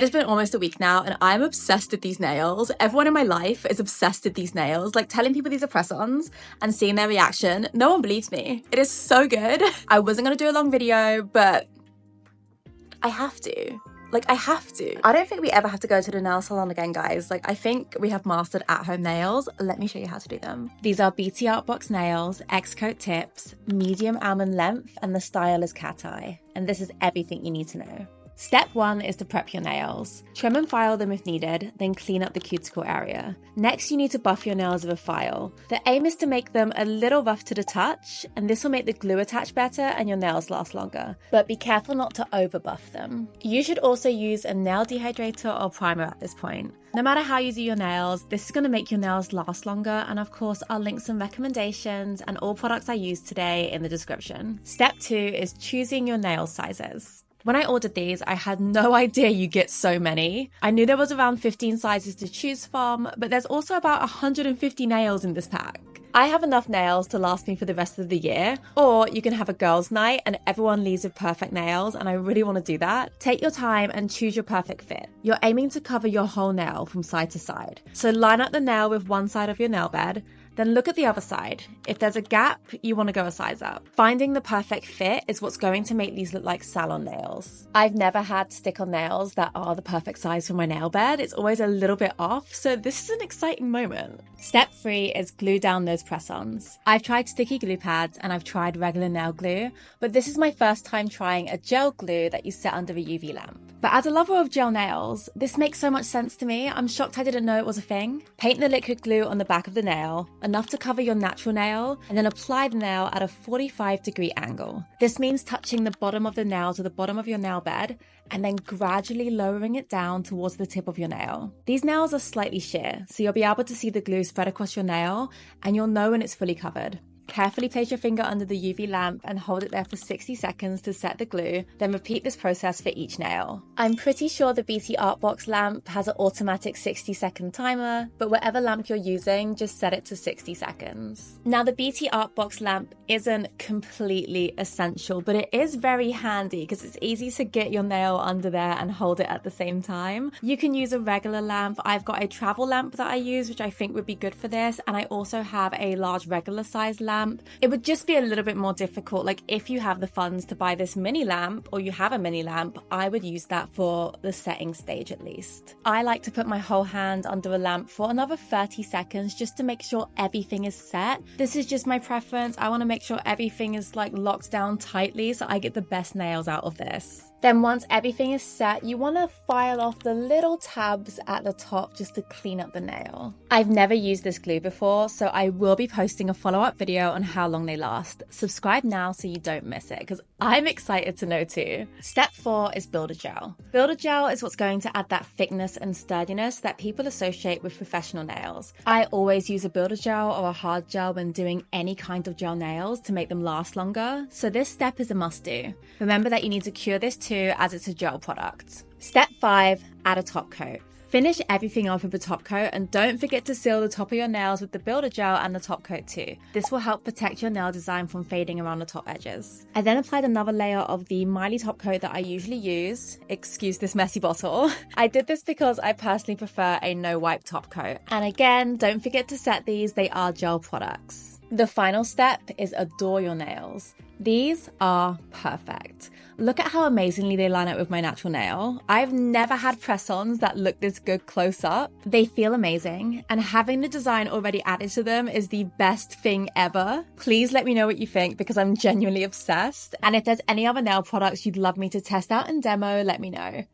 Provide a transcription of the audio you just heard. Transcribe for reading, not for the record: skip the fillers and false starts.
It's been almost a week now and I'm obsessed with these nails. Everyone in my life is obsessed with these nails. Like telling people these are press-ons and seeing their reaction, no one believes me. It is so good. I wasn't gonna do a long video, but I have to. I have to. I don't think we ever have to go to the nail salon again, guys. I think we have mastered at-home nails. Let me show you how to do them. These are BTartbox nails, X-coat tips, medium almond length, and the style is cateye. And this is everything you need to know. Step 1 is to prep your nails. Trim and file them if needed, then clean up the cuticle area. Next, you need to buff your nails with a file. The aim is to make them a little rough to the touch, and this will make the glue attach better and your nails last longer. But be careful not to over buff them. You should also use a nail dehydrator or primer at this point. No matter how you do your nails, this is going to make your nails last longer, and of course I'll link some recommendations and all products I used today in the description. Step 2 is choosing your nail sizes. When I ordered these, I had no idea you get so many. I knew there was around 15 sizes to choose from, but there's also about 150 nails in this pack. I have enough nails to last me for the rest of the year, or you can have a girls' night and everyone leaves with perfect nails, and I really want to do that. Take your time and choose your perfect fit. You're aiming to cover your whole nail from side to side. So line up the nail with one side of your nail bed, then look at the other side. If there's a gap, you want to go a size up. Finding the perfect fit is what's going to make these look like salon nails. I've never had stick-on nails that are the perfect size for my nail bed. It's always a little bit off, so this is an exciting moment. Step 3 is glue down those press-ons. I've tried sticky glue pads and I've tried regular nail glue, but this is my first time trying a gel glue that you set under a UV lamp. But as a lover of gel nails, this makes so much sense to me. I'm shocked I didn't know it was a thing. Paint the liquid glue on the back of the nail, enough to cover your natural nail, and then apply the nail at a 45-degree angle. This means touching the bottom of the nail to the bottom of your nail bed, and then gradually lowering it down towards the tip of your nail. These nails are slightly sheer, so you'll be able to see the glue spread across your nail, and you'll know when it's fully covered. Carefully place your finger under the UV lamp and hold it there for 60 seconds to set the glue, then repeat this process for each nail. I'm pretty sure the BTartbox lamp has an automatic 60-second timer, but whatever lamp you're using, just set it to 60 seconds. Now, the BTartbox lamp isn't completely essential, but it is very handy because it's easy to get your nail under there and hold it at the same time. You can use a regular lamp. I've got a travel lamp that I use, which I think would be good for this, and I also have a large regular size lamp. It would just be a little bit more difficult. If you have the funds to buy this mini lamp, or you have a mini lamp, I would use that for the setting stage at least. I like to put my whole hand under a lamp for another 30 seconds just to make sure everything is set. This is just my preference. I want to make sure everything is locked down tightly so I get the best nails out of this. Then once everything is set, you want to file off the little tabs at the top just to clean up the nail. I've never used this glue before, so I will be posting a follow-up video on how long they last. Subscribe now so you don't miss it, because I'm excited to know too. Step 4 is builder gel. Builder gel is what's going to add that thickness and sturdiness that people associate with professional nails. I always use a builder gel or a hard gel when doing any kind of gel nails to make them last longer, so this step is a must-do. Remember that you need to cure this too, as it's a gel product. Step 5, add a top coat. Finish everything off with a top coat, and don't forget to seal the top of your nails with the builder gel and the top coat too. This will help protect your nail design from fading around the top edges. I then applied another layer of the Miley top coat that I usually use. Excuse this messy bottle. I did this because I personally prefer a no wipe top coat. And again, don't forget to set these, they are gel products. The final step is adore your nails. These are perfect. Look at how amazingly they line up with my natural nail. I've never had press-ons that look this good close up. They feel amazing, and having the design already added to them is the best thing ever. Please let me know what you think, because I'm genuinely obsessed. And if there's any other nail products you'd love me to test out and demo, let me know.